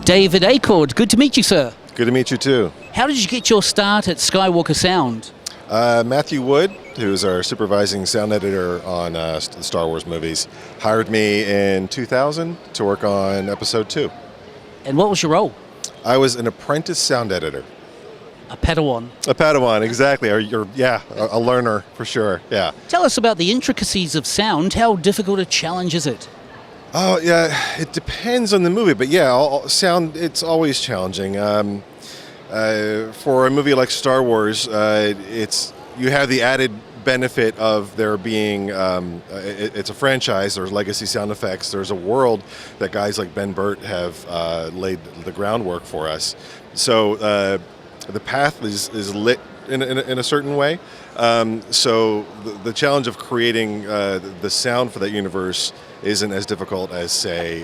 David Acord, good to meet you, sir. Good to meet you too. How did you get your start at Skywalker Sound? Matthew Wood, who's our supervising sound editor on the Star Wars movies, hired me in 2000 to work on Episode 2. And what was your role? I was an apprentice sound editor. A Padawan. A Padawan, exactly. A learner for sure. Yeah. Tell us about the intricacies of sound. How difficult a challenge is it? Oh yeah, it depends on the movie, but yeah, sound it's always challenging. For a movie like Star Wars, you have the added benefit of there being it's a franchise. There's legacy sound effects. There's a world that guys like Ben Burtt have laid the groundwork for us. So the path is lit in a certain way. So the challenge of creating the sound for that universe isn't as difficult as, say,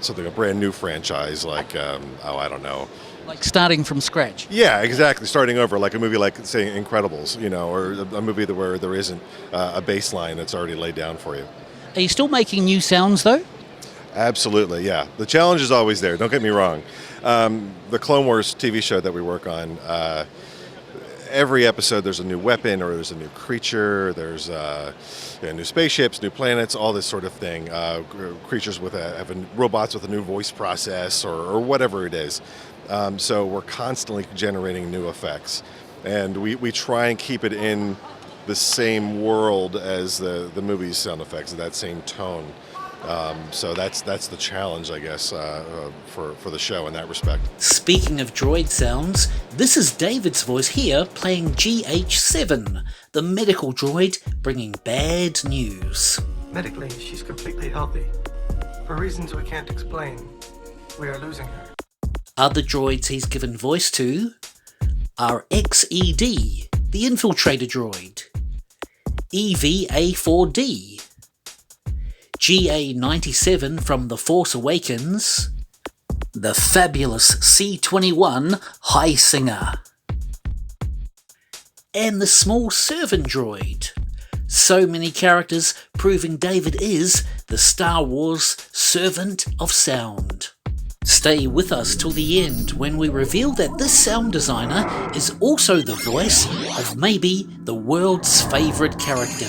something, a brand new franchise like, I don't know. Like starting from scratch? Yeah, exactly. Starting over, like a movie like, say, Incredibles, or a movie where there isn't a baseline that's already laid down for you. Are you still making new sounds, though? Absolutely, yeah. The challenge is always there, don't get me wrong. The Clone Wars TV show that we work on, every episode there's a new weapon or there's a new creature, there's new spaceships, new planets, all this sort of thing. Creatures robots with a new voice process or whatever it is. So we're constantly generating new effects. And we try and keep it in the same world as the movie's sound effects, that same tone. So that's the challenge, I guess, for the show in that respect. Speaking of droid sounds, this is David's voice here playing GH7, the medical droid bringing bad news. Medically, she's completely healthy. For reasons we can't explain, we are losing her. Other droids he's given voice to are XED, the infiltrator droid, EVA-4D, GA-97 from The Force Awakens, the fabulous C-21 High Singer, and the small servant droid. So many characters proving David is the Star Wars Servant of Sound. Stay with us till the end when we reveal that this sound designer is also the voice of maybe the world's favourite character.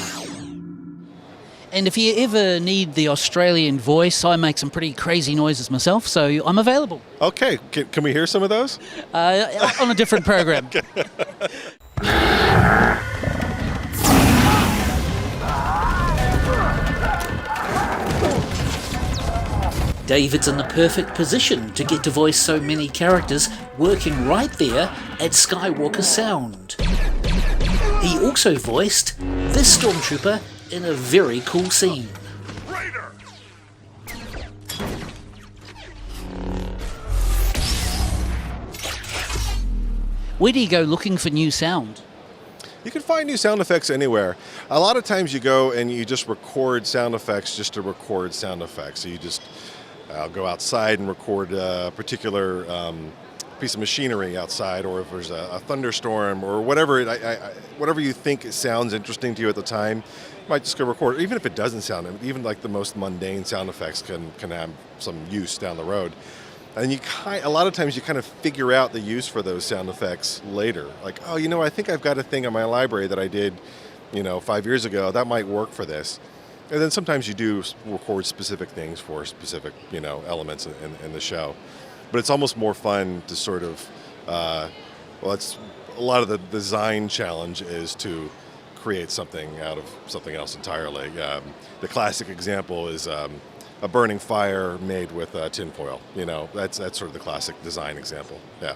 And if you ever need the Australian voice, I make some pretty crazy noises myself, so I'm available. Okay, can we hear some of those? On a different program. David's in the perfect position to get to voice so many characters working right there at Skywalker Sound. He also voiced this stormtrooper in a very cool scene. Raider! Where do you go looking for new sound? You can find new sound effects anywhere. A lot of times you go and you just record sound effects just to record sound effects. So you just go outside and record a particular piece of machinery outside, or if there's a thunderstorm or whatever whatever you think sounds interesting to you at the time, you might just go record. Even if it doesn't sound, even like the most mundane sound effects can have some use down the road. And a lot of times you kind of figure out the use for those sound effects later. Like, oh, I think I've got a thing in my library that I did, 5 years ago. That might work for this. And then sometimes you do record specific things for specific, elements in the show. But it's almost more fun to sort of, it's a lot of the design challenge is to create something out of something else entirely. The classic example is a burning fire made with tinfoil. That's sort of the classic design example. Yeah.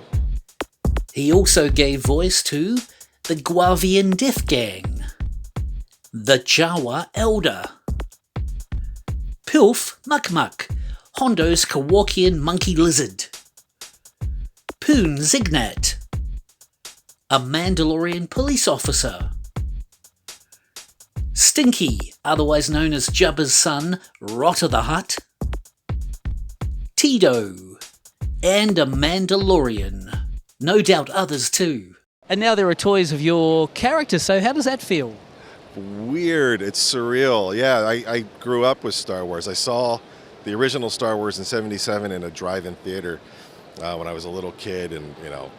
He also gave voice to the Guavian Death Gang, the Jawa Elder, Pilf Mukmuk, Hondo's Kawakian Monkey Lizard, Poon Zignat, a Mandalorian police officer, Stinky, otherwise known as Jabba's son, Rotter the Hutt, Tito, and a Mandalorian. No doubt others too. And now there are toys of your character, so how does that feel? Weird. It's surreal. Yeah, I grew up with Star Wars. I saw the original Star Wars in '77 in a drive-in theater when I was a little kid, and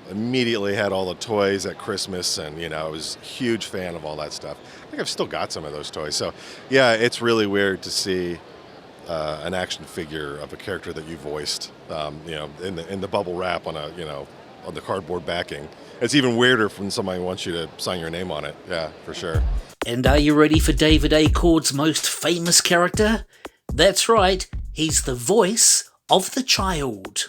immediately had all the toys at Christmas, and I was a huge fan of all that stuff. I think I've still got some of those toys. So yeah, it's really weird to see an action figure of a character that you voiced, in the bubble wrap on on the cardboard backing. It's even weirder when somebody wants you to sign your name on it. Yeah, for sure. And are you ready for David Acorn's most famous character? That's right, he's the voice of the child.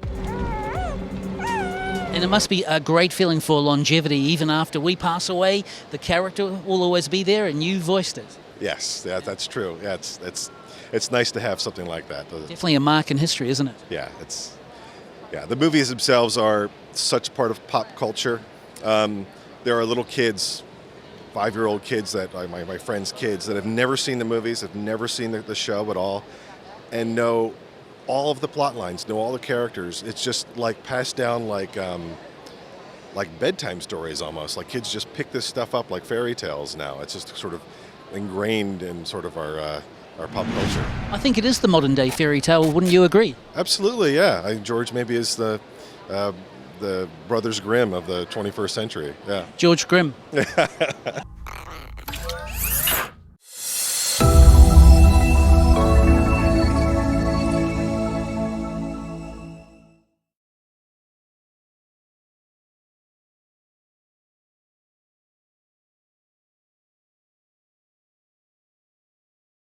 And it must be a great feeling for longevity. Even after we pass away, the character will always be there and you voiced it. Yes, yeah, that's true. Yeah, it's nice to have something like that. Definitely a mark in history, isn't it? Yeah, the movies themselves are such part of pop culture. There are little kids, 5-year-old kids that my friends' kids that have never seen the movies, have never seen the show at all, and know all of the plot lines, know all the characters. It's just like passed down like bedtime stories almost. Like kids just pick this stuff up like fairy tales now. It's just sort of ingrained in sort of our pop culture. I think it is the modern day fairy tale, wouldn't you agree? Absolutely, yeah. I think George maybe is the Brothers Grimm of the 21st century. Yeah. George Grimm.